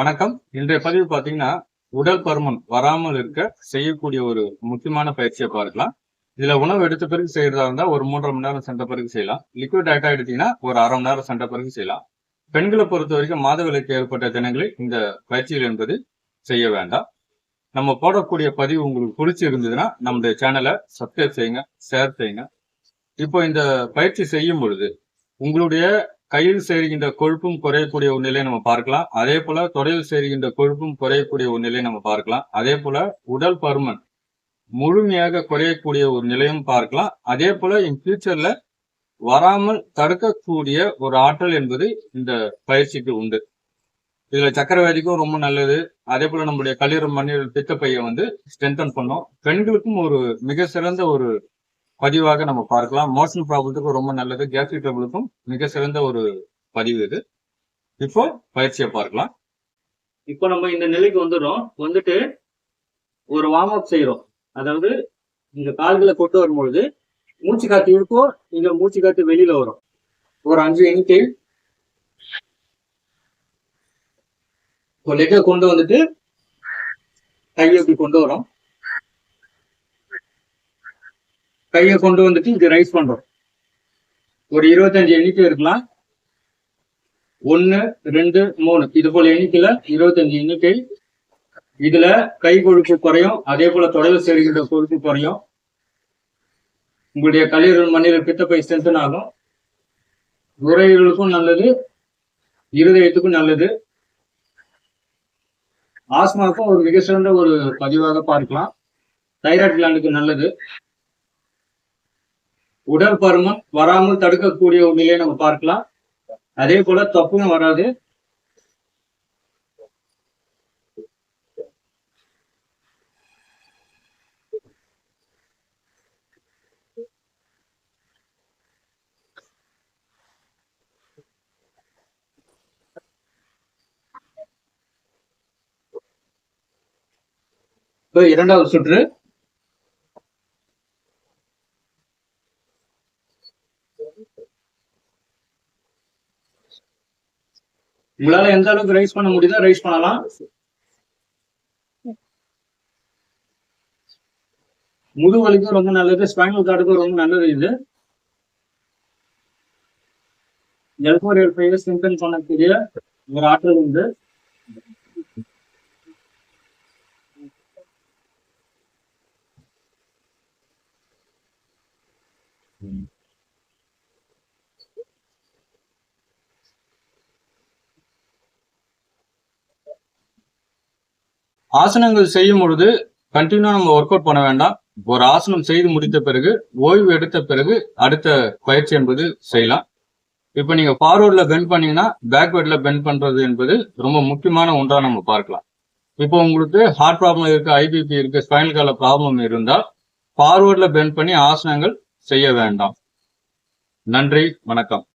வணக்கம். இன்றைய பதிவு பாத்தீங்கன்னா, உடல் பருமன் வராமல் இருக்க செய்யக்கூடிய ஒரு முக்கியமான பயிற்சியை பார்க்கலாம். இதுல உணவு எடுத்த பிறகு செய்யறதா இருந்தா ஒரு 3.5 மணி நேரம் சென்ற பிறகு செய்யலாம். லிக்விட் டயட்டா எடுத்தீங்கன்னா ஒரு 1/2 மணி நேரம் சென்ற பிறகு செய்யலாம். பெண்களை பொறுத்த வரைக்கும் மாதவிலக்கு ஏற்பட்ட தினங்களில் இந்த பயிற்சிகள் என்பது செய்ய வேண்டாம். நம்ம போடக்கூடிய பதிவு உங்களுக்கு பிடிச்சி இருந்ததுன்னா நம்முடைய சேனலை சப்ஸ்கிரைப் செய்யுங்க, ஷேர் செய்யுங்க. இப்போ இந்த பயிற்சி செய்யும் பொழுது உங்களுடைய கையில் சேருகின்ற கொழுப்பும் குறையக்கூடிய ஒரு நிலையை நம்ம பார்க்கலாம். அதே போல தொடையில் சேருகின்ற கொழுப்பும் குறையக்கூடிய ஒரு நிலையை நம்ம பார்க்கலாம். அதே போல உடல் பருமன் முழுமையாக குறையக்கூடிய ஒரு நிலையும் பார்க்கலாம். அதே போல இன் ஃபியூச்சர்ல வராமல் தடுக்கக்கூடிய ஒரு ஆற்றல் என்பது இந்த பயிற்சிக்கு உண்டு. இதுல சக்கரவியாதிக்கும் ரொம்ப நல்லது. அதே போல நம்முடைய கல்லீரல், மண்ணீரல், பித்தப்பையை ஸ்ட்ரென்தன் பண்ணும். பெண்களுக்கும் ஒரு மிக சிறந்த ஒரு பதிவாக நம்ம பார்க்கலாம். மோஷன் ப்ராப்ளத்துக்கும் ரொம்ப நல்லது. கேஸ்ட்ரிக் ட்ரபிளுக்கும் மிக சிறந்த ஒரு பதிவு இது. இப்போ பயிற்சியை பார்க்கலாம். இப்போ நம்ம இந்த நிலைக்கு வந்துட்டு ஒரு வார்ம் அப் செய்யறோம். அதாவது இந்த கால்களை கொண்டு வரும்பொழுது மூச்சு காத்து இருக்கும், இங்க மூச்சு காத்து வெளியில வரும். ஒரு 5 எண்ணிக்கை லெக்கை கொண்டு வந்துட்டு கையை இப்படி கொண்டு வரோம். கையை கொண்டு வந்துட்டு இது ரைஸ் பண்றோம். ஒரு 25 எண்ணிக்கை இருக்கலாம். 1, 2, 3 இது போல எண்ணிக்கையில 25 எண்ணிக்கை. இதுல கை கொழுப்பு குறையும். அதே போல தொடையில் சேருகின்ற கொழுப்பு குறையும். உங்களுடைய கல்லீரல், மண்ணீரல், பித்தப்பை ஸ்ட்ரென்தன் ஆகும். நுரையீரலுக்கும் நல்லது, இருதயத்துக்கும் நல்லது. ஆஸ்மாவுக்கும் ஒரு மிக சிறந்த ஒரு பதிவாக பார்க்கலாம். தைராய்டு கிளாண்டுக்கு நல்லது. உடல் பருமன் வராமல் தடுக்கக்கூடிய ஒரு நிலையை நம்ம பார்க்கலாம். அதே போல தொப்பையும் வராது. இப்போ 2வது சுற்று. உங்களால எந்த அளவுக்கு ரைஸ் பண்ண முடியுதோ ரைஸ் பண்ணலாம். முதுவலிக்கும் ரொம்ப நல்லது, ஸ்பைனல் கார்டுக்கும் ரொம்ப நல்லது. இது L4 L5 ஸ்ட்ரென்தன் பண்ணக்கூடிய ஒரு ஆற்றல் உண்டு. ஆசனங்கள் செய்யும் பொழுது கண்டினியூ நம்ம ஒர்க் அவுட் பண்ண வேண்டாம். ஒரு ஆசனம் செய்து முடித்த பிறகு ஓய்வு எடுத்த பிறகு அடுத்த பயிற்சி என்பது செய்யலாம். இப்ப நீங்க ஃபார்வர்ட்ல பெண்ட் பண்ணீங்கன்னா பேக்வேர்ட்ல பெண்ட் பண்றது என்பது ரொம்ப முக்கியமான ஒன்றா நம்ம பார்க்கலாம். இப்போ உங்களுக்கு ஹார்ட் ப்ராப்ளம் இருக்கு, IBP இருக்கு, ஸ்பைனல் கார்ட்ல ப்ராப்ளம் இருந்தால் ஃபார்வர்ட்ல பெண்ட் பண்ணி ஆசனங்கள் செய்ய வேண்டாம். நன்றி, வணக்கம்.